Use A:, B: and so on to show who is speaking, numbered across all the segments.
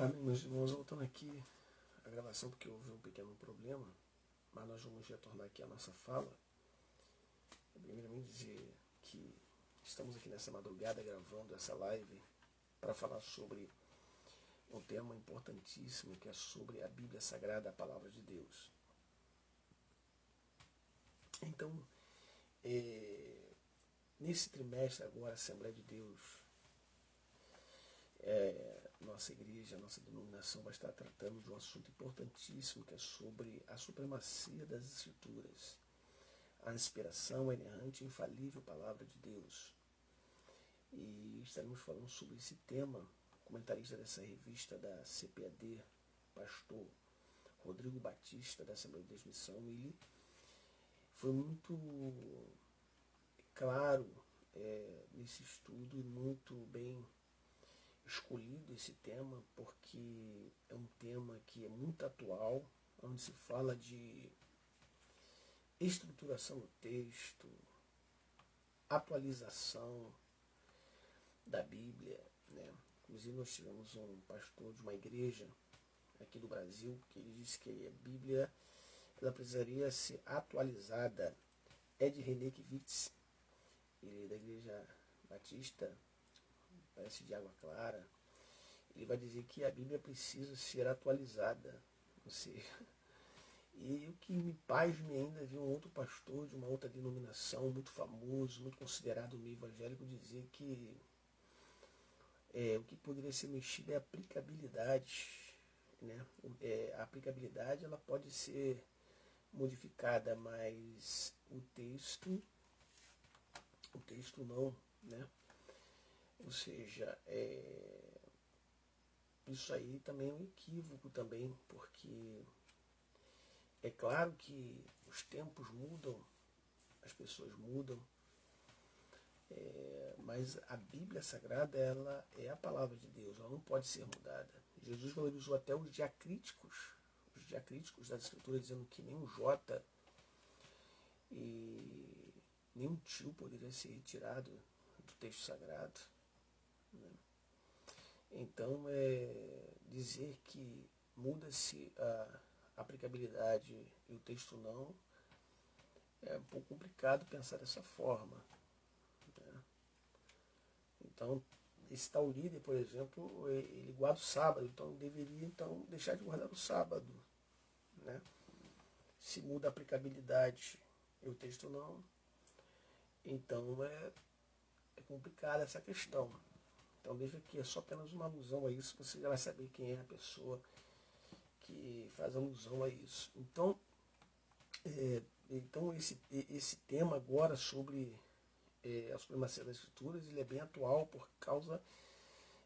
A: Amém, meus irmãos, voltando aqui a gravação porque houve um pequeno problema, mas nós vamos retornar aqui à nossa fala. Primeiramente dizer que estamos aqui nessa madrugada gravando essa live para falar sobre um tema importantíssimo que é sobre a Bíblia Sagrada, a Palavra de Deus. Então, nesse trimestre agora, a Assembleia de Deus, nossa igreja, nossa denominação vai estar tratando de um assunto importantíssimo que é sobre a supremacia das Escrituras, a inspiração, a inerrante e infalível Palavra de Deus. E estaremos falando sobre esse tema. O comentarista dessa revista da CPAD, pastor Rodrigo Batista, da Assembleia de Deus Missão, ele foi muito claro nesse estudo e muito bem escolhido esse tema, porque é um tema que é muito atual, onde se fala de estruturação do texto, atualização da Bíblia, né? Inclusive nós tivemos um pastor de uma igreja aqui do Brasil que ele disse que a Bíblia ela precisaria ser atualizada. Ed Renekiewicz, ele é da Igreja Batista, parece de Água Clara, ele vai dizer que a Bíblia precisa ser atualizada. Ou seja, e o que me pasme ainda ver um outro pastor de uma outra denominação, muito famoso, muito considerado no meio evangélico, dizer que o que poderia ser mexido é a aplicabilidade. Né? A aplicabilidade ela pode ser modificada, mas o texto não, né? Ou seja, isso aí também é um equívoco também, porque é claro que os tempos mudam, as pessoas mudam, mas a Bíblia Sagrada ela é a palavra de Deus, ela não pode ser mudada. Jesus valorizou até os diacríticos das Escrituras, dizendo que nem um J e nem um tio poderia ser retirado do texto sagrado. Né? Então, dizer que muda-se a aplicabilidade e o texto não, é um pouco complicado pensar dessa forma. Né? Então, esse tal líder, por exemplo, ele guarda o sábado, então deveria deixar de guardar o sábado. Né? Se muda a aplicabilidade e o texto não, então é complicada essa questão. Então veja que é só apenas uma alusão a isso, você já vai saber quem é a pessoa que faz alusão a isso. Então, esse tema agora sobre a supremacia das Escrituras, ele é bem atual por causa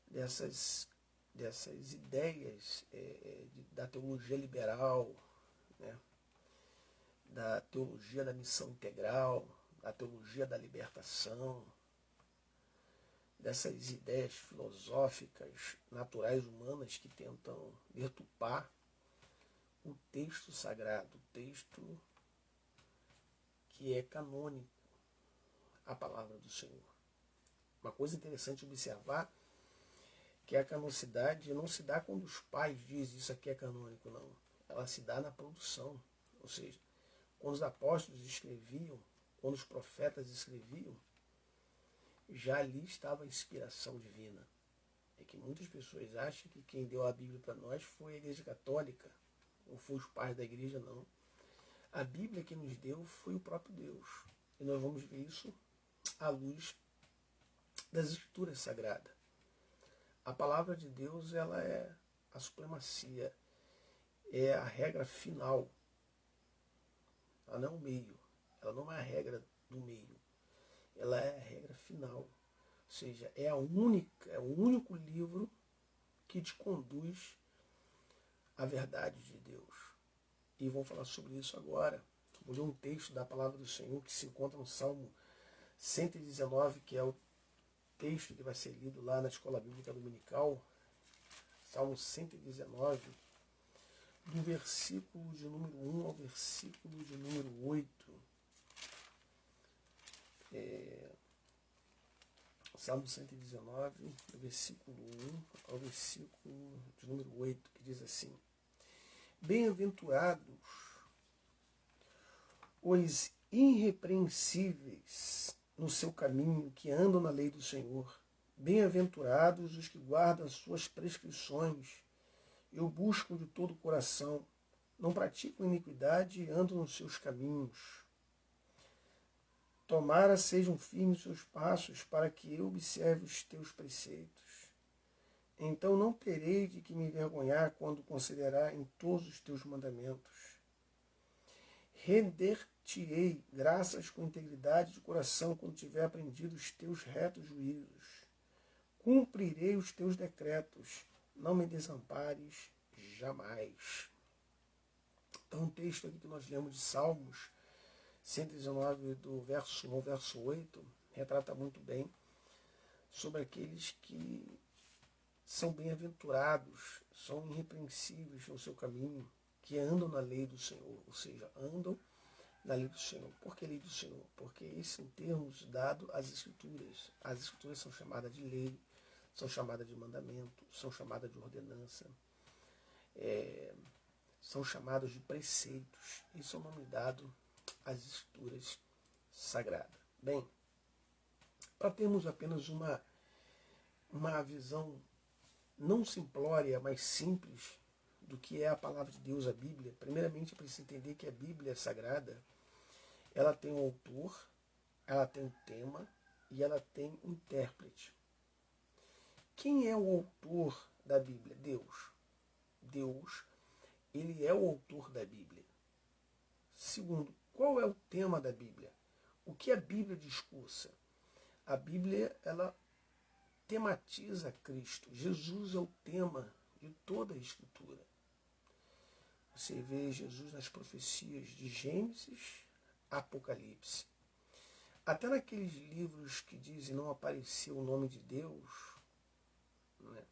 A: dessas ideias da teologia liberal, né? Da teologia da missão integral, da teologia da libertação, dessas ideias filosóficas, naturais, humanas, que tentam deturpar o texto sagrado, o texto que é canônico, a palavra do Senhor. Uma coisa interessante observar que a canonicidade não se dá quando os pais dizem isso aqui é canônico, não. Ela se dá na produção. Ou seja, quando os apóstolos escreviam, quando os profetas escreviam, já ali estava a inspiração divina. É que muitas pessoas acham que quem deu a Bíblia para nós foi a Igreja Católica, ou foi os pais da igreja, não. A Bíblia que nos deu foi o próprio Deus. E nós vamos ver isso à luz das Escrituras Sagradas. A palavra de Deus ela é a supremacia, é a regra final. Ela não é o meio, ela não é a regra do meio. Ela é a regra final. Ou seja, é o único livro que te conduz à verdade de Deus. E vamos falar sobre isso agora. Vou ler um texto da palavra do Senhor que se encontra no Salmo 119, que é o texto que vai ser lido lá na Escola Bíblica Dominical. Salmo 119, do versículo de número 1 ao versículo de número 8. Salmo 119, do versículo 1 ao versículo de número 8, que diz assim: Bem-aventurados os irrepreensíveis no seu caminho, que andam na lei do Senhor. Bem-aventurados os que guardam as suas prescrições e o buscam de todo o coração. Não praticam iniquidade e andam nos seus caminhos. Tomara sejam firmes os seus passos, para que eu observe os teus preceitos. Então não terei de que me envergonhar quando considerar em todos os teus mandamentos. Render-te-ei graças com integridade de coração quando tiver aprendido os teus retos juízos. Cumprirei os teus decretos, não me desampares jamais. Então, um texto aqui que nós lemos de Salmos 119, do verso 1 ao verso 8, retrata muito bem sobre aqueles que são bem-aventurados, são irrepreensíveis no seu caminho, que andam na lei do Senhor, ou seja, andam na lei do Senhor. Por que lei do Senhor? Porque esse é um termo dado às Escrituras. As Escrituras são chamadas de lei, são chamadas de mandamento, são chamadas de ordenança, são chamadas de preceitos. Isso é o nome dado às Escrituras sagradas. Bem, para termos apenas uma visão não simplória, mas simples do que é a palavra de Deus, a Bíblia, primeiramente é preciso entender que a Bíblia sagrada, ela tem um autor, ela tem um tema e ela tem um intérprete. Quem é o autor da Bíblia? Deus. Deus, ele é o autor da Bíblia. Segundo, qual é o tema da Bíblia? O que a Bíblia discursa? A Bíblia, ela tematiza Cristo. Jesus é o tema de toda a Escritura. Você vê Jesus nas profecias de Gênesis, Apocalipse. Até naqueles livros que dizem não apareceu o nome de Deus, né?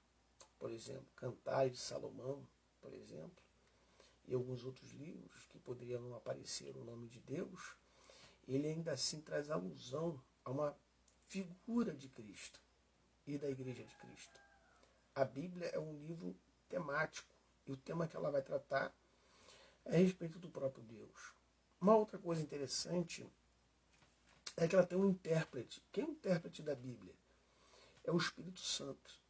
A: Por exemplo, Cantares de Salomão, por exemplo, e alguns outros livros que poderiam não aparecer o nome de Deus, ele ainda assim traz alusão a uma figura de Cristo e da Igreja de Cristo. A Bíblia é um livro temático, e o tema que ela vai tratar é a respeito do próprio Deus. Uma outra coisa interessante é que ela tem um intérprete. Quem é o intérprete da Bíblia? É o Espírito Santo.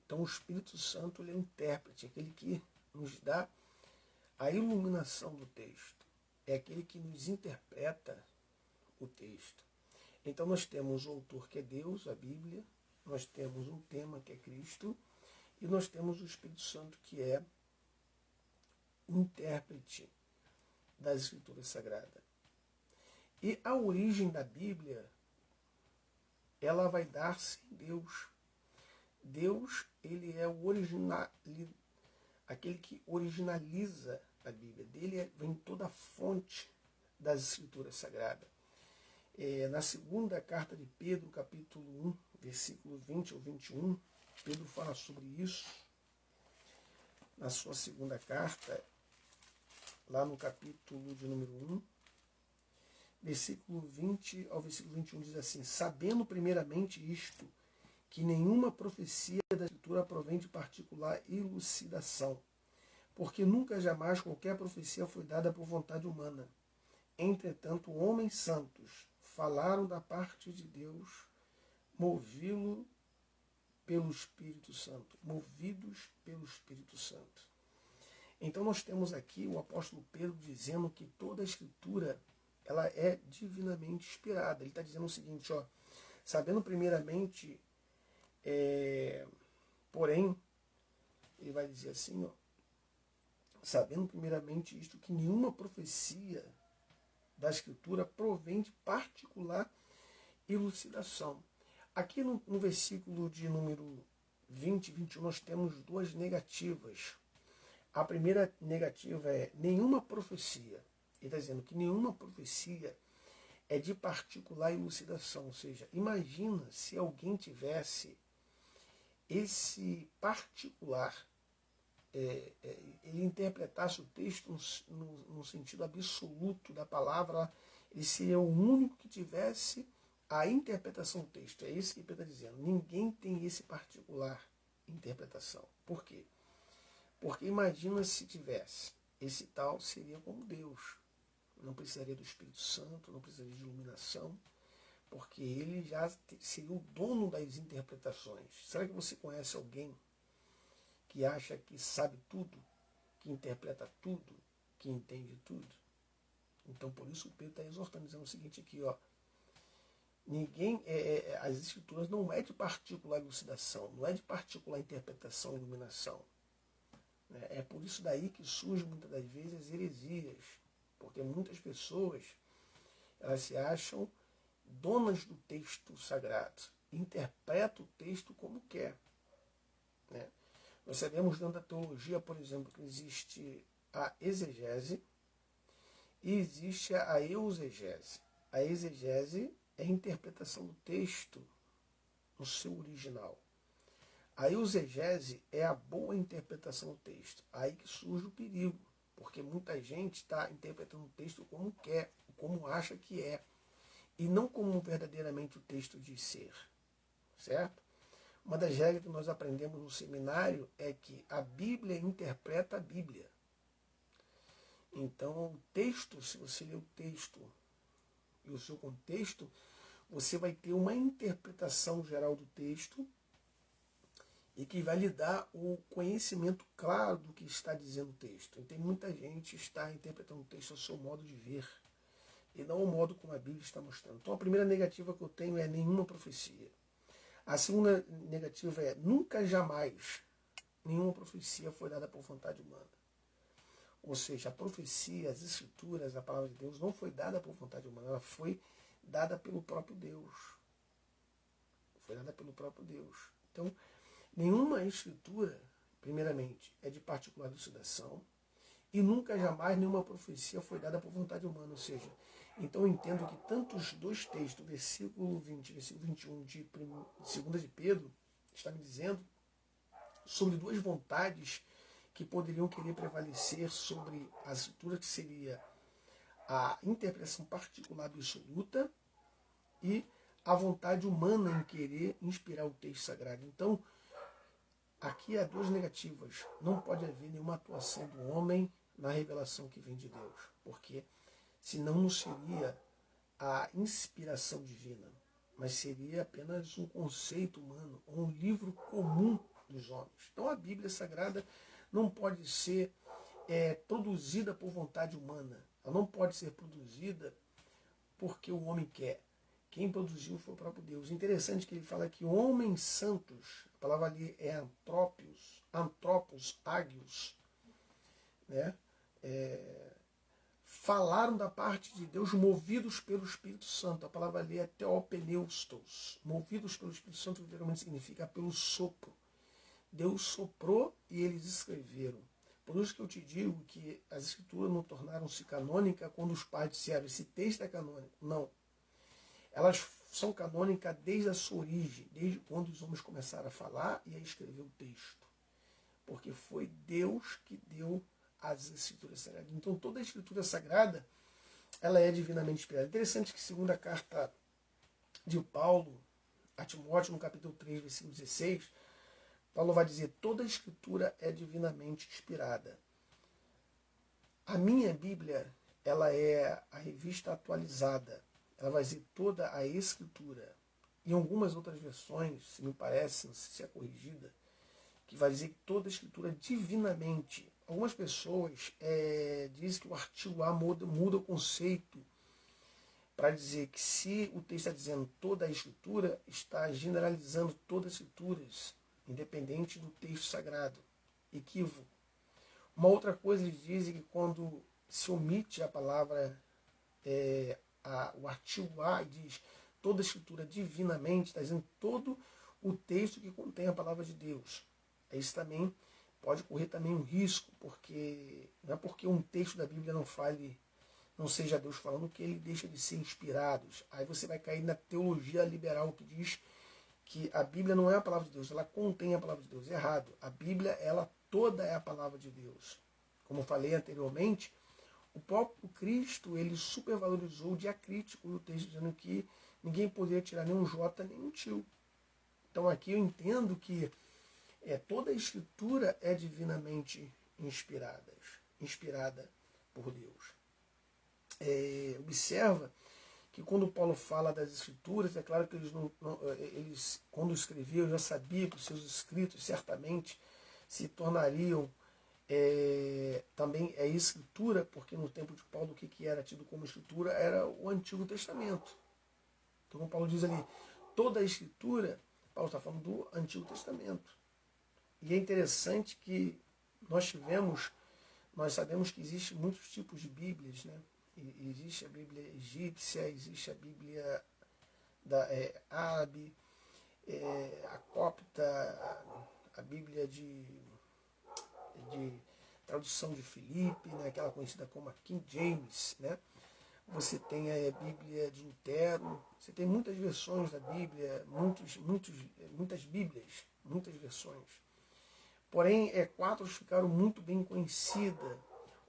A: Então o Espírito Santo, ele é o intérprete, aquele que nos dá a iluminação do texto. É aquele que nos interpreta o texto. Então nós temos o autor, que é Deus, a Bíblia, nós temos um tema, que é Cristo, e nós temos o Espírito Santo, que é o intérprete das Escrituras Sagradas. E a origem da Bíblia, ela vai dar-se em Deus. Deus, ele é o aquele que originaliza a Bíblia. Dele vem toda a fonte das Escrituras Sagradas. Na segunda carta de Pedro, capítulo 1, versículo 20 ao 21, Pedro fala sobre isso. Na sua segunda carta, lá no capítulo de número 1, versículo 20 ao versículo 21, diz assim: sabendo primeiramente isto, que nenhuma profecia da Escritura provém de particular elucidação, porque nunca jamais qualquer profecia foi dada por vontade humana. Entretanto, homens santos falaram da parte de Deus, movidos pelo Espírito Santo. Então nós temos aqui o apóstolo Pedro dizendo que toda a Escritura, ela é divinamente inspirada. Ele está dizendo o seguinte, sabendo primeiramente, porém, ele vai dizer assim, sabendo primeiramente isto, que nenhuma profecia da Escritura provém de particular elucidação. Aqui no versículo de número 20 e 21, nós temos duas negativas. A primeira negativa é nenhuma profecia. Ele está dizendo que nenhuma profecia é de particular elucidação. Ou seja, imagina se alguém tivesse esse particular, ele interpretasse o texto no sentido absoluto da palavra, ele seria o único que tivesse a interpretação do texto. É isso que Pedro está dizendo. Ninguém tem esse particular interpretação. Por quê? Porque imagina se tivesse. Esse tal seria como Deus. Não precisaria do Espírito Santo, não precisaria de iluminação, porque ele já seria o dono das interpretações. Será que você conhece alguém que acha que sabe tudo, que interpreta tudo, que entende tudo? Então, por isso o Pedro está exortando, dizendo o seguinte aqui, ó. Ninguém, as escrituras não é de particular elucidação, não é de particular interpretação e iluminação. Né? É por isso daí que surgem muitas das vezes heresias, porque muitas pessoas elas se acham donas do texto sagrado, interpretam o texto como quer. Né? Nós sabemos dentro da teologia, por exemplo, que existe a exegese e existe a eusegese. A exegese é a interpretação do texto no seu original. A eusegese é a boa interpretação do texto. Aí que surge o perigo, porque muita gente está interpretando o texto como quer, como acha que é, e não como verdadeiramente o texto diz ser. Certo? Uma das regras que nós aprendemos no seminário é que a Bíblia interpreta a Bíblia. Então, o texto, se você ler o texto e o seu contexto, você vai ter uma interpretação geral do texto e que vai lhe dar o conhecimento claro do que está dizendo o texto. E tem muita gente que está interpretando o texto ao seu modo de ver e não ao modo como a Bíblia está mostrando. Então, a primeira negativa que eu tenho é nenhuma profecia. A segunda negativa é nunca, jamais, nenhuma profecia foi dada por vontade humana. Ou seja, a profecia, as escrituras, a palavra de Deus não foi dada por vontade humana, ela foi dada pelo próprio Deus. Foi dada pelo próprio Deus. Então, nenhuma escritura, primeiramente, é de particular elucidação e nunca, jamais, nenhuma profecia foi dada por vontade humana. Ou seja, então eu entendo que tanto os dois textos, versículo 20 e versículo 21 de 2 de Pedro, está me dizendo sobre duas vontades que poderiam querer prevalecer sobre a escritura, que seria a interpretação particular absoluta e a vontade humana em querer inspirar o texto sagrado. Então, aqui há duas negativas. Não pode haver nenhuma atuação do homem na revelação que vem de Deus, porque senão não seria a inspiração divina, mas seria apenas um conceito humano, ou um livro comum dos homens. Então a Bíblia Sagrada não pode ser produzida por vontade humana. Ela não pode ser produzida porque o homem quer. Quem produziu foi o próprio Deus. Interessante que ele fala que homens santos, a palavra ali é antropos, ágios, né? Falaram da parte de Deus movidos pelo Espírito Santo. A palavra ali é teopneustos. Movidos pelo Espírito Santo literalmente significa pelo sopro. Deus soprou e eles escreveram. Por isso que eu te digo que as escrituras não tornaram-se canônicas quando os pais disseram esse texto é canônico. Não. Elas são canônicas desde a sua origem, desde quando os homens começaram a falar e a escrever o texto. Porque foi Deus que deu as escrituras sagradas. Então toda a escritura sagrada ela é divinamente inspirada. Interessante que segunda carta de Paulo a Timóteo, no capítulo 3, versículo 16, Paulo vai dizer, toda a escritura é divinamente inspirada. A minha Bíblia, ela é a revista atualizada. Ela vai dizer toda a escritura. Em algumas outras versões, se me parece, não sei se é corrigida, que vai dizer que toda a escritura é divinamente. Algumas pessoas dizem que o artigo A muda o conceito para dizer que se o texto está dizendo toda a escritura, está generalizando todas as escrituras, independente do texto sagrado. Equívoco. Uma outra coisa, eles dizem que quando se omite a palavra, o artigo A e diz toda a escritura divinamente, está dizendo todo o texto que contém a palavra de Deus. Isso também pode correr também um risco, porque não é porque um texto da Bíblia não seja Deus falando que ele deixa de ser inspirado. Aí você vai cair na teologia liberal que diz que a Bíblia não é a palavra de Deus, ela contém a palavra de Deus. Errado. A Bíblia, ela toda é a palavra de Deus. Como eu falei anteriormente, o próprio Cristo, ele supervalorizou o diacrítico, o texto dizendo que ninguém poderia tirar nem um J nem um tio. Então aqui eu entendo que toda a escritura é divinamente inspirada por Deus. Observa que quando Paulo fala das escrituras, é claro que eles quando escreviam, já sabiam que os seus escritos certamente se tornariam também escritura, porque no tempo de Paulo o que era tido como escritura era o Antigo Testamento. Então, como Paulo diz ali, toda a escritura, Paulo está falando do Antigo Testamento. E é interessante que nós sabemos que existem muitos tipos de Bíblias, né? Existe a Bíblia egípcia, existe a Bíblia árabe, a copta, a Bíblia de tradução de Filipe, né? Aquela conhecida como a King James, né? Você tem a Bíblia de Lutero, você tem muitas versões da Bíblia, muitas Bíblias, muitas versões. Porém, 4 ficaram muito bem conhecidas.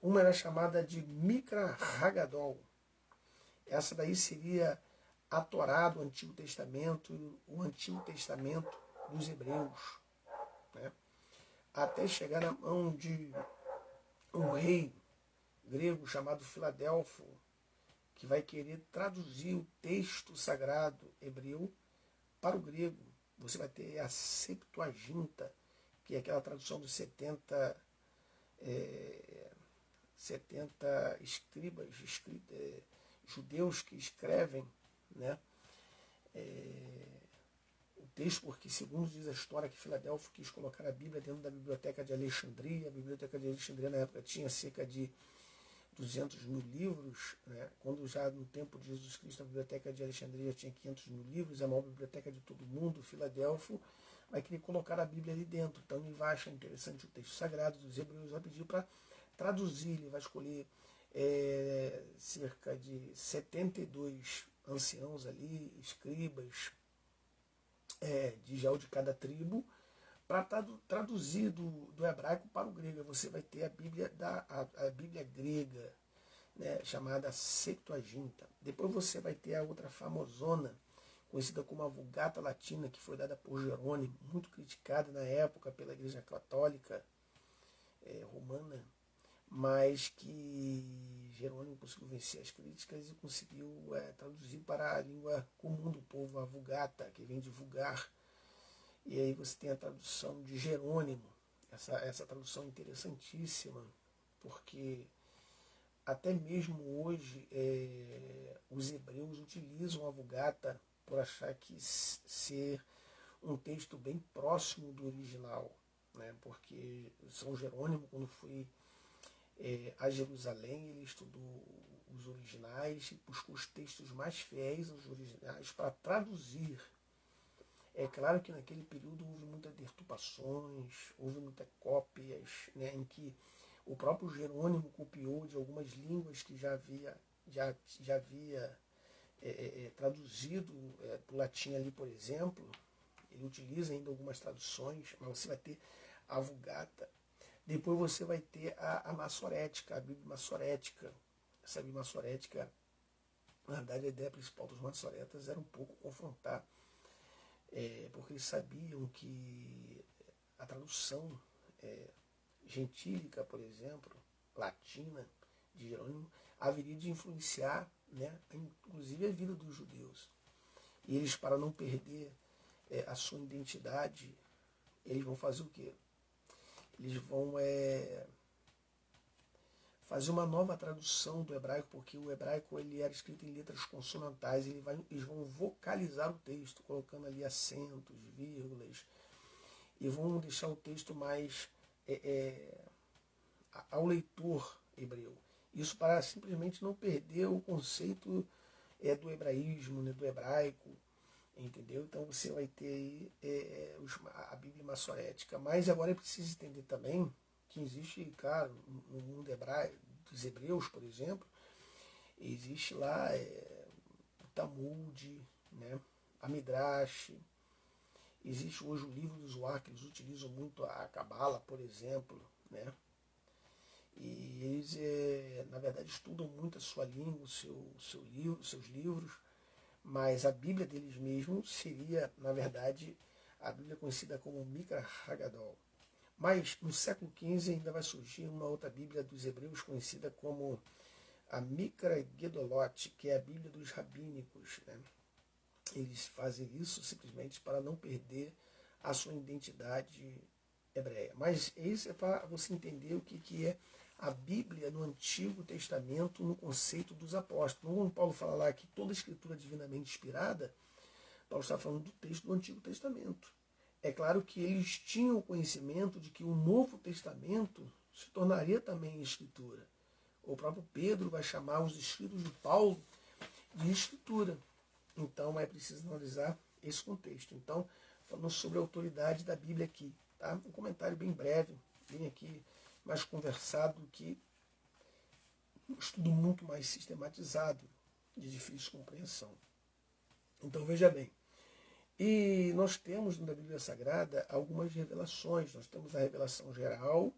A: Uma era chamada de Mikra Hagadol. Essa daí seria a Torá do Antigo Testamento, o Antigo Testamento dos Hebreus, né? Até chegar na mão de um rei grego chamado Filadelfo, que vai querer traduzir o texto sagrado hebreu para o grego. Você vai ter a Septuaginta, que é aquela tradução dos 70 escribas, judeus que escrevem, né, o texto, porque segundo diz a história que Filadelfo quis colocar a Bíblia dentro da biblioteca de Alexandria. A biblioteca de Alexandria na época tinha cerca de 200 mil livros, né? Quando já no tempo de Jesus Cristo a biblioteca de Alexandria tinha 500 mil livros, a maior biblioteca de todo mundo. Filadelfo vai querer colocar a Bíblia ali dentro, então ele vai achar interessante o texto sagrado dos Hebreus, vai pedir para traduzir, ele vai escolher cerca de 72 anciãos ali, escribas, de cada tribo, para traduzir do hebraico para o grego. Você vai ter a Bíblia, a Bíblia grega, né, chamada Septuaginta. Depois você vai ter a outra famosona, conhecida como a Vulgata Latina, que foi dada por Jerônimo, muito criticada na época pela Igreja Católica Romana, mas que Jerônimo conseguiu vencer as críticas e conseguiu traduzir para a língua comum do povo, a Vulgata, que vem de vulgar. E aí você tem a tradução de Jerônimo, essa tradução interessantíssima, porque até mesmo hoje os hebreus utilizam a Vulgata por achar que ser um texto bem próximo do original, né? Porque São Jerônimo, quando foi a Jerusalém, ele estudou os originais e buscou os textos mais fiéis aos originais para traduzir. É claro que naquele período houve muitas deturpações, houve muitas cópias, né, em que o próprio Jerônimo copiou de algumas línguas que já havia traduzido para o latim ali, por exemplo. Ele utiliza ainda algumas traduções, mas você vai ter a Vulgata. Depois você vai ter a Massorética, a Bíblia Massorética. Essa Bíblia Massorética, na verdade, a ideia principal dos maçoretas era um pouco confrontar, porque eles sabiam que a tradução gentílica, por exemplo, latina, de Jerônimo, haveria de influenciar, né, inclusive a vida dos judeus. E eles, para não perder a sua identidade, eles vão fazer o quê? Eles vão fazer uma nova tradução do hebraico, porque o hebraico ele era escrito em letras consonantais, eles vão vocalizar o texto, colocando ali acentos, vírgulas, e vão deixar o texto mais ao leitor hebreu. Isso para simplesmente não perder o conceito do hebraísmo, né, do hebraico, entendeu? Então você vai ter aí a Bíblia Massorética. Mas agora é preciso entender também que existe, claro, no mundo hebraico, dos hebreus, por exemplo, existe lá o Talmud, né, a Midrash, existe hoje o livro do Zohar, que eles utilizam muito a Cabala, por exemplo, né? E eles, na verdade, estudam muito a sua língua, seus livros, mas a Bíblia deles mesmos seria, na verdade, a Bíblia conhecida como Mikra Haggadah. Mas no século XV ainda vai surgir uma outra Bíblia dos hebreus conhecida como a Mikra Gedolot, que é a Bíblia dos rabínicos, né? Eles fazem isso simplesmente para não perder a sua identidade hebreia. Mas isso é para você entender o que é a Bíblia no Antigo Testamento, no conceito dos apóstolos. Quando Paulo fala lá que toda a escritura é divinamente inspirada, Paulo está falando do texto do Antigo Testamento. É claro que eles tinham o conhecimento de que o Novo Testamento se tornaria também escritura. O próprio Pedro vai chamar os escritos de Paulo de escritura. Então é preciso analisar esse contexto. Então, falando sobre a autoridade da Bíblia aqui. Tá? Um comentário bem breve, bem aqui, mais conversado do que um estudo muito mais sistematizado, de difícil compreensão. Então veja bem. E nós temos na Bíblia Sagrada algumas revelações. Nós temos a revelação geral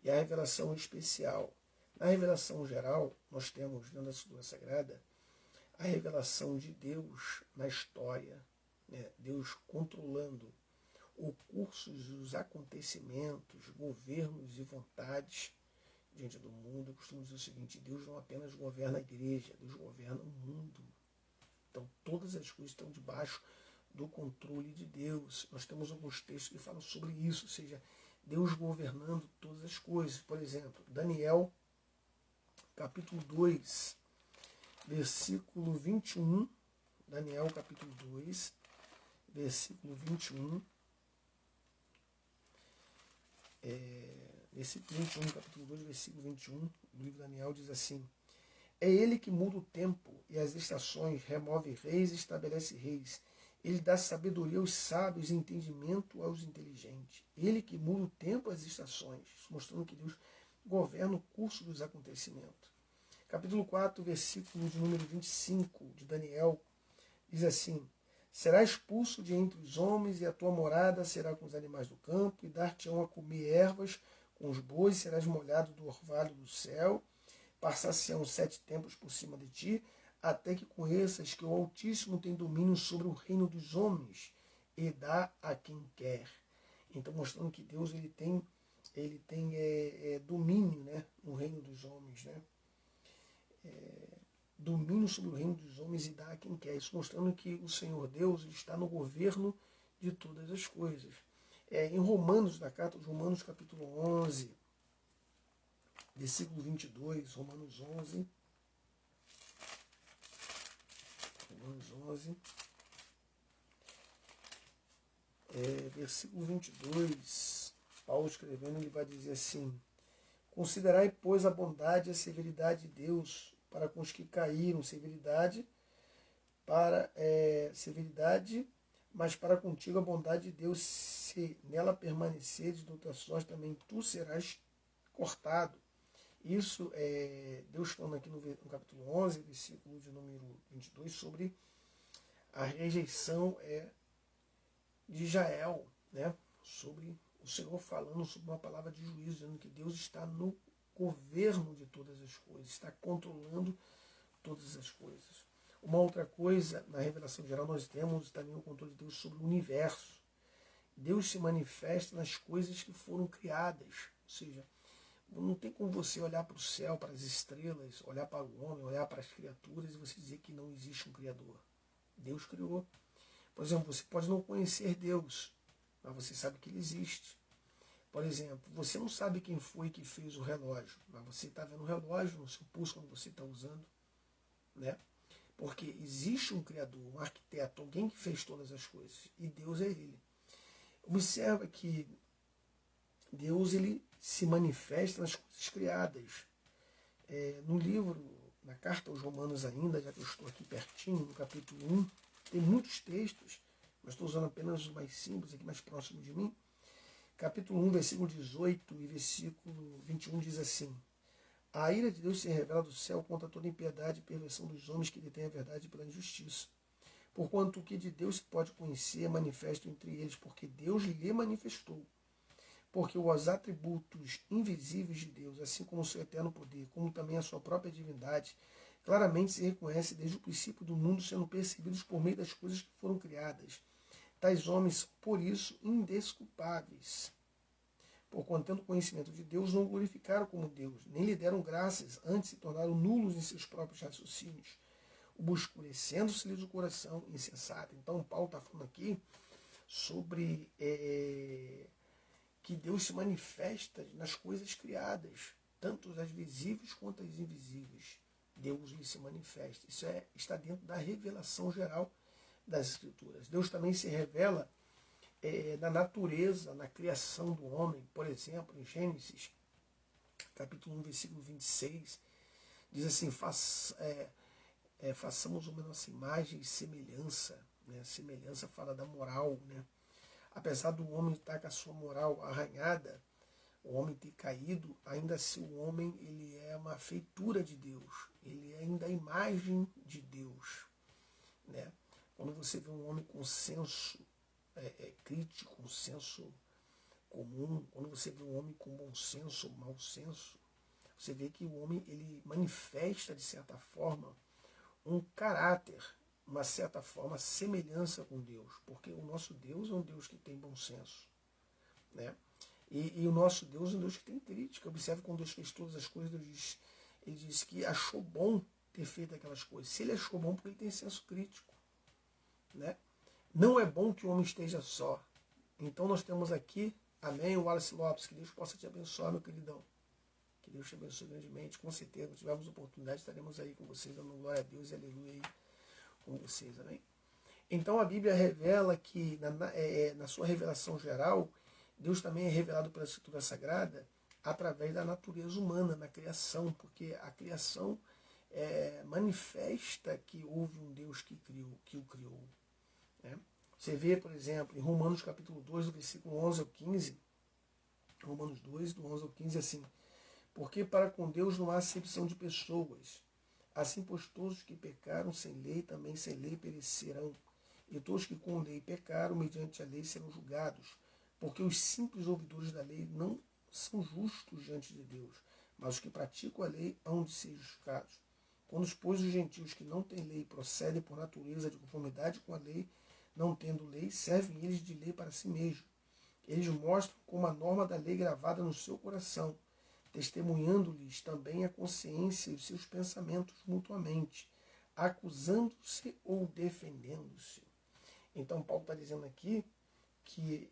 A: e a revelação especial. Na revelação geral, nós temos dentro da Escritura Sagrada a revelação de Deus na história, né? Deus controlando o curso dos acontecimentos, governos e vontades diante do mundo. Eu costumo dizer o seguinte: Deus não apenas governa a igreja, Deus governa o mundo. Então todas as coisas estão debaixo do controle de Deus. Nós temos alguns textos que falam sobre isso, ou seja, Deus governando todas as coisas. Por exemplo, Daniel, capítulo 2, versículo 21. Daniel, capítulo 2, versículo 21. Versículo 21, capítulo 2, versículo 21, do livro de Daniel, diz assim: é ele que muda o tempo e as estações, remove reis e estabelece reis. Ele dá sabedoria aos sábios e entendimento aos inteligentes. Ele que muda o tempo e as estações, mostrando que Deus governa o curso dos acontecimentos. Capítulo 4, versículo de número 25 de Daniel, diz assim: será expulso de entre os homens, e a tua morada será com os animais do campo, e dar-te-ão a comer ervas com os bois, serás molhado do orvalho do céu, passar-se-ão 7 tempos por cima de ti, até que conheças que o Altíssimo tem domínio sobre o reino dos homens, e dá a quem quer. Então, mostrando que Deus ele tem domínio, né, no reino dos homens, né? Domínio sobre o reino dos homens e dá a quem quer. Isso mostrando que o Senhor Deus ele está no governo de todas as coisas. Em Romanos, na carta de Romanos, capítulo 11, versículo 22, Romanos 11, versículo 22, Paulo escrevendo, ele vai dizer assim: considerai, pois, a bondade e a severidade de Deus para com os que caíram, severidade, mas para contigo a bondade de Deus, se nela permaneceres, de outra sorte também tu serás cortado. Isso é Deus falando aqui no capítulo 11, versículo de número 22, sobre a rejeição de Israel, né? Sobre o Senhor falando sobre uma palavra de juízo, dizendo que Deus está no governo de todas as coisas, está controlando todas as coisas. Uma outra coisa, na revelação geral, nós temos também o controle de Deus sobre o universo. Deus se manifesta nas coisas que foram criadas. Ou seja, não tem como você olhar para o céu, para as estrelas, olhar para o homem, olhar para as criaturas e você dizer que não existe um Criador. Deus criou. Por exemplo, você pode não conhecer Deus, mas você sabe que Ele existe. Por exemplo, você não sabe quem foi que fez o relógio, mas você está vendo o relógio no seu pulso quando você está usando, né? Porque existe um Criador, um arquiteto, alguém que fez todas as coisas, e Deus é Ele. Observa que Deus ele se manifesta nas coisas criadas. No livro, na carta aos Romanos ainda, já que eu estou aqui pertinho, no capítulo 1, tem muitos textos, mas estou usando apenas os mais simples, aqui mais próximos de mim. Capítulo 1, versículo 18 e versículo 21 diz assim: a ira de Deus se revela do céu contra toda impiedade e perversão dos homens que detêm a verdade pela injustiça. Porquanto o que de Deus se pode conhecer é manifesto entre eles, porque Deus lhe manifestou. Porque os atributos invisíveis de Deus, assim como o seu eterno poder, como também a sua própria divindade, claramente se reconhece desde o princípio do mundo sendo percebidos por meio das coisas que foram criadas. Tais homens são, por isso, indesculpáveis. Porquanto, tendo conhecimento de Deus, não o glorificaram como Deus, nem lhe deram graças, antes se tornaram nulos em seus próprios raciocínios, obscurecendo-se-lhes o coração insensato. Então, Paulo está falando aqui sobre que Deus se manifesta nas coisas criadas, tanto as visíveis quanto as invisíveis. Deus lhe se manifesta. Isso está dentro da revelação geral das Escrituras. Deus também se revela na natureza, na criação do homem. Por exemplo, em Gênesis, capítulo 1, versículo 26, diz assim, façamos uma nossa imagem e semelhança. Né? Semelhança fala da moral. Né? Apesar do homem estar com a sua moral arranhada, o homem ter caído, ainda assim o homem ele é uma feitura de Deus. Ele é ainda a imagem de Deus. Né? Quando você vê um homem com senso crítico, um senso comum, quando você vê um homem com bom senso ou mau senso, você vê que o homem ele manifesta, de certa forma, um caráter, uma certa forma, semelhança com Deus, porque o nosso Deus é um Deus que tem bom senso. Né? E o nosso Deus é um Deus que tem crítica. Observe quando Deus fez todas as coisas, ele disse que achou bom ter feito aquelas coisas. Se ele achou bom, porque ele tem senso crítico. Né? Não é bom que o homem esteja só. Então nós temos aqui, amém, o Wallace Lopes, que Deus possa te abençoar, meu queridão. Que Deus te abençoe grandemente. Com certeza, se tivermos oportunidade, estaremos aí com vocês, dando glória a Deus e aleluia aí com vocês, amém? Então a Bíblia revela que, na sua revelação geral, Deus também é revelado pela Escritura Sagrada através da natureza humana, na criação, porque a criação manifesta que houve um Deus que o criou. Né? Você vê, por exemplo, em Romanos capítulo 2, do versículo 11 ao 15, Romanos 2, do 11 ao 15, assim, porque para com Deus não há acepção de pessoas, assim pois todos que pecaram sem lei, também sem lei perecerão, e todos que com lei pecaram, mediante a lei serão julgados, porque os simples ouvidores da lei não são justos diante de Deus, mas os que praticam a lei hão de ser justificados. Quando, pois, os gentios que não têm lei procedem por natureza de conformidade com a lei, não tendo lei, servem eles de lei para si mesmos. Eles mostram como a norma da lei gravada no seu coração, testemunhando-lhes também a consciência e os seus pensamentos mutuamente, acusando-se ou defendendo-se. Então Paulo está dizendo aqui que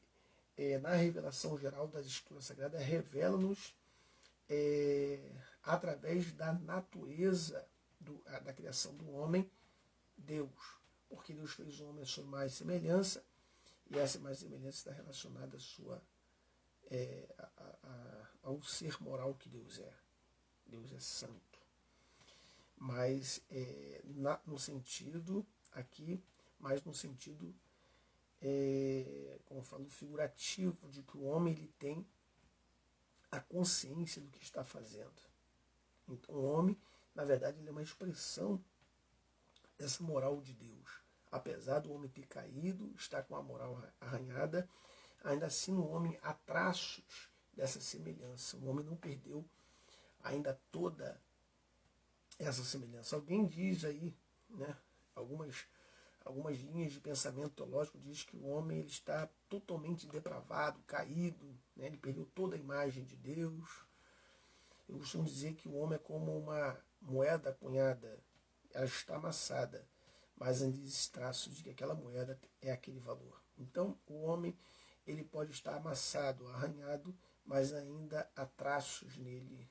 A: na revelação geral das Escrituras Sagradas revela-nos através da natureza da criação do homem, Deus. Porque Deus fez o homem à sua imagem e semelhança, e essa imagem e semelhança está relacionada ao ser moral que Deus é. Deus é santo. Mas no sentido aqui, mas no sentido, como eu falo, figurativo, de que o homem ele tem a consciência do que está fazendo. Então o homem, na verdade, ele é uma expressão dessa moral de Deus. Apesar do homem ter caído, estar com a moral arranhada, ainda assim no homem há traços dessa semelhança. O homem não perdeu ainda toda essa semelhança. Alguém diz aí, né, algumas linhas de pensamento teológico diz que o homem ele está totalmente depravado, caído, né, ele perdeu toda a imagem de Deus. Eu costumo dizer que o homem é como uma moeda cunhada, ela está amassada, mas ainda existe traços de que aquela moeda é aquele valor. Então, o homem ele pode estar amassado, arranhado, mas ainda há traços nele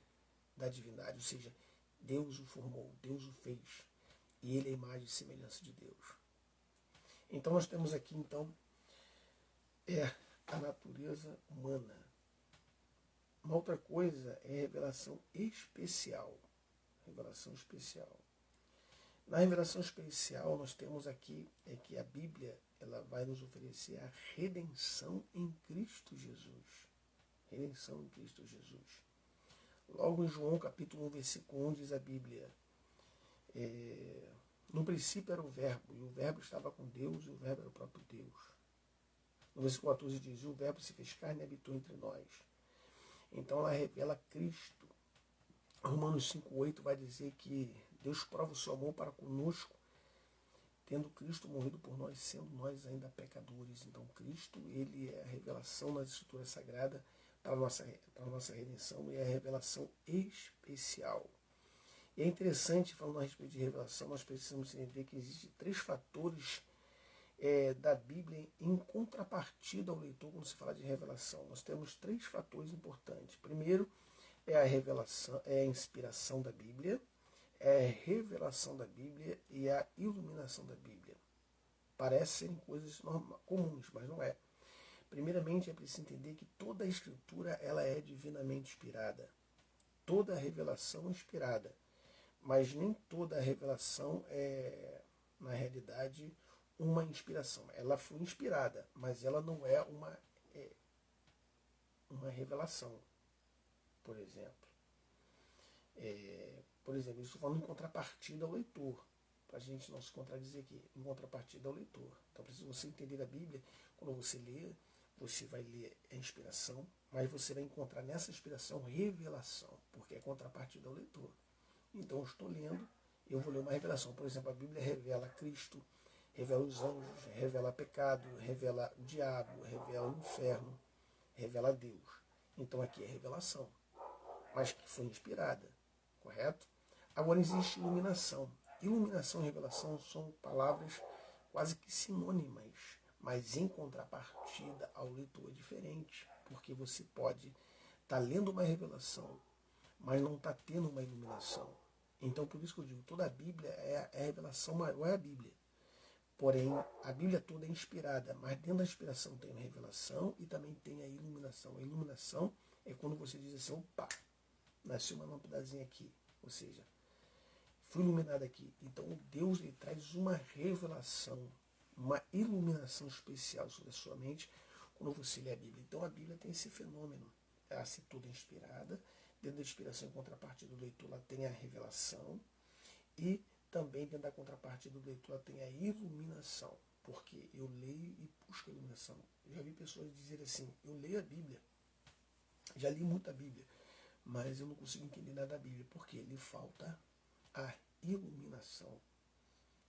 A: da divindade, ou seja, Deus o formou, Deus o fez, e ele é a imagem e semelhança de Deus. Então, nós temos aqui, então, a natureza humana. Uma outra coisa é a revelação especial. Revelação especial. Na revelação especial, nós temos aqui que a Bíblia ela vai nos oferecer a redenção em Cristo Jesus. Redenção em Cristo Jesus. Logo em João capítulo 1, versículo 1, diz a Bíblia, no princípio era o Verbo, e o Verbo estava com Deus, e o Verbo era o próprio Deus. No versículo 14 diz, o Verbo se fez carne e habitou entre nós. Então ela revela Cristo. Romanos 5,8 vai dizer que Deus prova o seu amor para conosco, tendo Cristo morrido por nós, sendo nós ainda pecadores. Então Cristo, ele é a revelação nas Escrituras Sagradas para a nossa redenção, e é a revelação especial. E é interessante, falando a respeito de revelação, nós precisamos entender que existem 3 fatores da Bíblia em contrapartida ao leitor quando se fala de revelação. Nós temos 3 fatores importantes. Primeiro é a revelação, é a inspiração da Bíblia, é a revelação da Bíblia e a iluminação da Bíblia. Parecem coisas comuns, mas não é. Primeiramente, é preciso entender que toda a Escritura ela é divinamente inspirada. Toda a revelação é inspirada. Mas nem toda a revelação é, na realidade, uma inspiração. Ela foi inspirada, mas ela não é uma revelação, por exemplo. Por exemplo, isso falando em contrapartida ao leitor, para a gente não se contradizer aqui, em contrapartida ao leitor. Então, precisa você entender a Bíblia, quando você lê, você vai ler a inspiração, mas você vai encontrar nessa inspiração revelação, porque é contrapartida ao leitor. Então, eu estou lendo, eu vou ler uma revelação. Por exemplo, a Bíblia revela Cristo, revela os anjos, revela pecado, revela o diabo, revela o inferno, revela Deus. Então, aqui é revelação, mas que foi inspirada, correto? Agora, existe iluminação. Iluminação e revelação são palavras quase que sinônimas, mas em contrapartida ao leitor é diferente, porque você pode estar lendo uma revelação, mas não está tendo uma iluminação. Então, por isso que eu digo, toda a Bíblia é a revelação maior, é a Bíblia. Porém, a Bíblia toda é inspirada, mas dentro da inspiração tem a revelação e também tem a iluminação. A iluminação é quando você diz assim, opa, nasceu uma lâmpadazinha aqui, ou seja, fui iluminado aqui. Então, Deus ele traz uma revelação, uma iluminação especial sobre a sua mente quando você lê a Bíblia. Então, a Bíblia tem esse fenômeno, ela se toda inspirada. Dentro da inspiração em contrapartida do leitor, ela tem a revelação. E também dentro da contrapartida do leitor, ela tem a iluminação. Porque eu leio e busco a iluminação. Eu já vi pessoas dizer assim, eu leio a Bíblia, já li muita Bíblia, mas eu não consigo entender nada da Bíblia. Porque lhe falta a iluminação.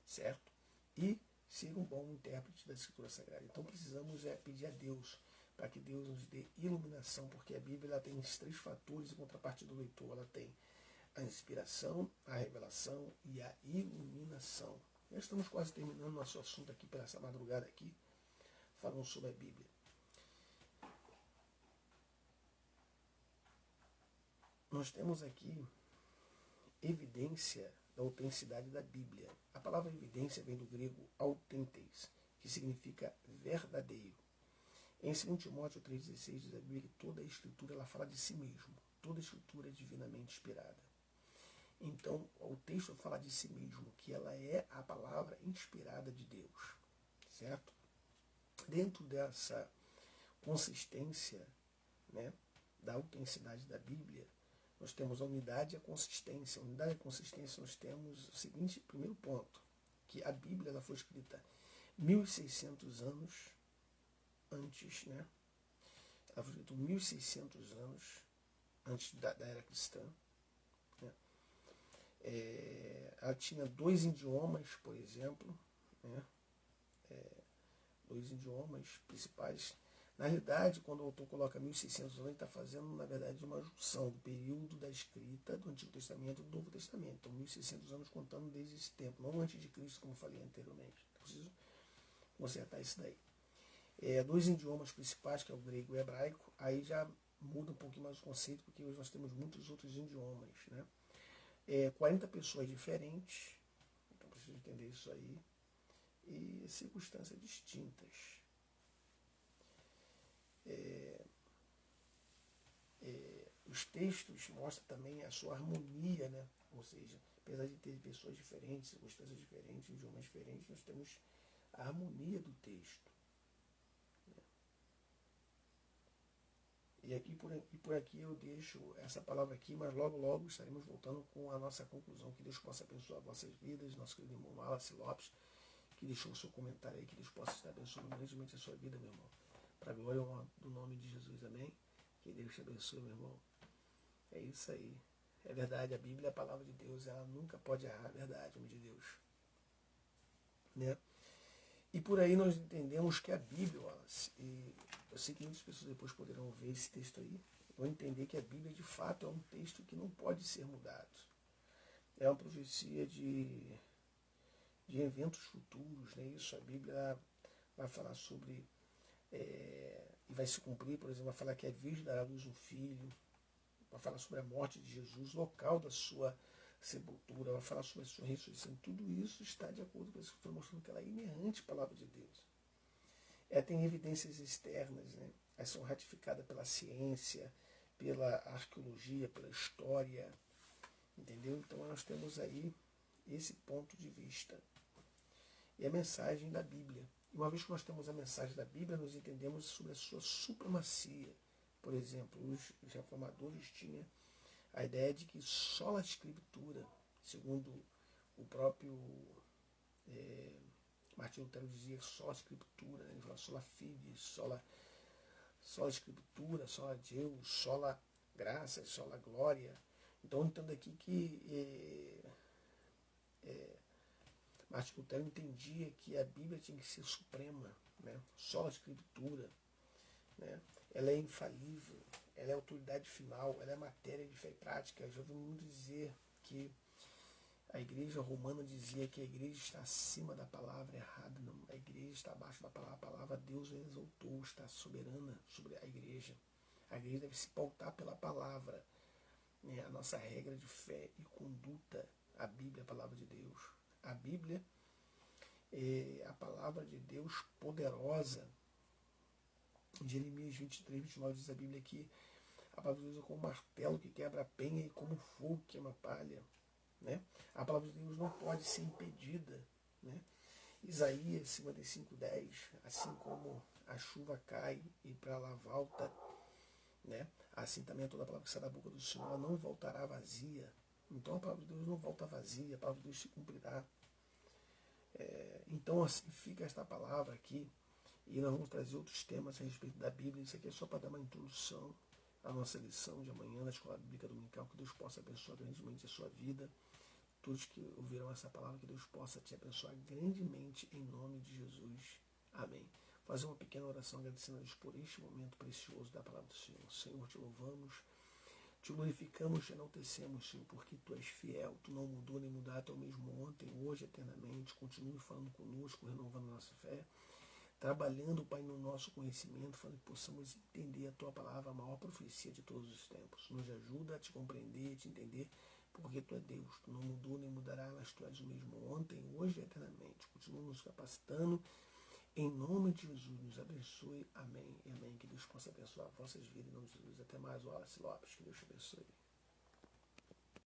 A: Certo? E ser um bom intérprete da Escritura Sagrada. Então precisamos pedir a Deus para que Deus nos dê iluminação, porque a Bíblia ela tem esses 3 fatores em contrapartida do leitor. Ela tem a inspiração, a revelação e a iluminação. Já estamos quase terminando nosso assunto aqui para essa madrugada aqui, falando sobre a Bíblia. Nós temos aqui evidência da autenticidade da Bíblia. A palavra evidência vem do grego autentes, que significa verdadeiro. Em 2 Timóteo 3,16 diz a Bíblia que toda a Escritura ela fala de si mesmo. Toda a Escritura é divinamente inspirada. Então, o texto fala de si mesmo, que ela é a palavra inspirada de Deus. Certo? Dentro dessa consistência, né, da autenticidade da Bíblia, nós temos a unidade e a consistência. A unidade e a consistência nós temos o seguinte, primeiro ponto, que a Bíblia ela foi escrita 1.600 anos antes, né? Ela foi escrita 1.600 anos antes da era cristã. Né? Ela tinha 2 idiomas, por exemplo, né? 2 idiomas principais. Na realidade, quando o autor coloca 1.600 anos, ele está fazendo, na verdade, uma junção do período da escrita do Antigo Testamento e do Novo Testamento. Então, 1.600 anos contando desde esse tempo, não antes de Cristo, como falei anteriormente. Então, preciso consertar isso daí. 2 idiomas principais, que é o grego e o hebraico, aí já muda um pouquinho mais o conceito, porque hoje nós temos muitos outros idiomas. Né? 40 pessoas diferentes, então preciso entender isso aí, e circunstâncias distintas. Os textos mostram também a sua harmonia, né? Ou seja, apesar de ter pessoas diferentes, circunstâncias diferentes, idiomas diferentes, nós temos a harmonia do texto. Né? E por aqui eu deixo essa palavra aqui, mas logo, logo estaremos voltando com a nossa conclusão. Que Deus possa abençoar vossas vidas, nosso querido irmão Wallace Lopes, que deixou o seu comentário aí, que Deus possa estar abençoando grandemente a sua vida, meu irmão. Para a glória do nome de Jesus, amém? Que Deus te abençoe, meu irmão. É isso aí. É verdade, a Bíblia é a palavra de Deus, ela nunca pode errar, é verdade, homem de Deus. Né? E por aí nós entendemos que a Bíblia, Wallace, e eu sei que muitas pessoas depois poderão ver esse texto aí, vão entender que a Bíblia de fato é um texto que não pode ser mudado. É uma profecia de eventos futuros, né? Isso a Bíblia vai falar sobre, e vai se cumprir, por exemplo, vai falar que a Virgem dará à luz um filho, vai falar sobre a morte de Jesus, local da sua sepultura, vai falar sobre a sua ressurreição. Tudo isso está de acordo com a Escritura, mostrando que ela é inerrante palavra de Deus. Ela tem evidências externas, né? Elas são ratificadas pela ciência, pela arqueologia, pela história, entendeu? Então nós temos aí esse ponto de vista. E a mensagem da Bíblia. E uma vez que nós temos a mensagem da Bíblia, nós entendemos sobre a sua supremacia. Por exemplo, os reformadores tinham a ideia de que só a Escritura, segundo o próprio Martinho Lutero dizia que só a Escritura, né? Ele fala sola fide, sola Escritura, sola Deus, sola graça, sola glória. Então, entendo aqui que Martinho Lutero entendia que a Bíblia tinha que ser suprema, né? Só a Escritura, né? Ela é infalível, ela é autoridade final, ela é matéria de fé e prática. Eu já ouvi muito dizer que a igreja romana dizia que a igreja está acima da palavra, errada. Não, a igreja está abaixo da palavra. A palavra Deus a exaltou, está soberana sobre a igreja. A igreja deve se pautar pela palavra, né? A nossa regra de fé e conduta, a Bíblia é a palavra de Deus. A Bíblia é a palavra de Deus poderosa. Em Jeremias 23, 29 diz a Bíblia que a palavra de Deus é como um martelo que quebra a penha e como fogo que queima a palha. Né? A palavra de Deus não pode ser impedida. Né? Isaías 55:10, assim como a chuva cai e para lá volta, né? Assim também toda a palavra que sai da boca do Senhor, ela não voltará vazia. Então a palavra de Deus não volta vazia, a palavra de Deus se cumprirá. Então assim fica esta palavra aqui, e nós vamos trazer outros temas a respeito da Bíblia. Isso aqui é só para dar uma introdução à nossa lição de amanhã na Escola Bíblica Dominical. Que Deus possa abençoar grandemente a sua vida. Todos que ouviram essa palavra, que Deus possa te abençoar grandemente em nome de Jesus. Amém. Fazer uma pequena oração agradecendo a Deus por este momento precioso da palavra do Senhor. Senhor, te louvamos, te glorificamos, te enaltecemos, Senhor, porque Tu és fiel, Tu não mudou nem mudará, Tu é o mesmo ontem, hoje, eternamente. Continue falando conosco, renovando a nossa fé, trabalhando, Pai, no nosso conhecimento, fazendo que possamos entender a Tua palavra, a maior profecia de todos os tempos. Nos ajuda a te compreender, a te entender, porque Tu é Deus, Tu não mudou nem mudará, mas Tu és o mesmo ontem, hoje e eternamente. Continua nos capacitando, em nome de Jesus, nos abençoe, amém e amém. Que Deus possa abençoar vossas vidas, em nome de Jesus. Até mais, Wallace Lopes, que Deus te abençoe.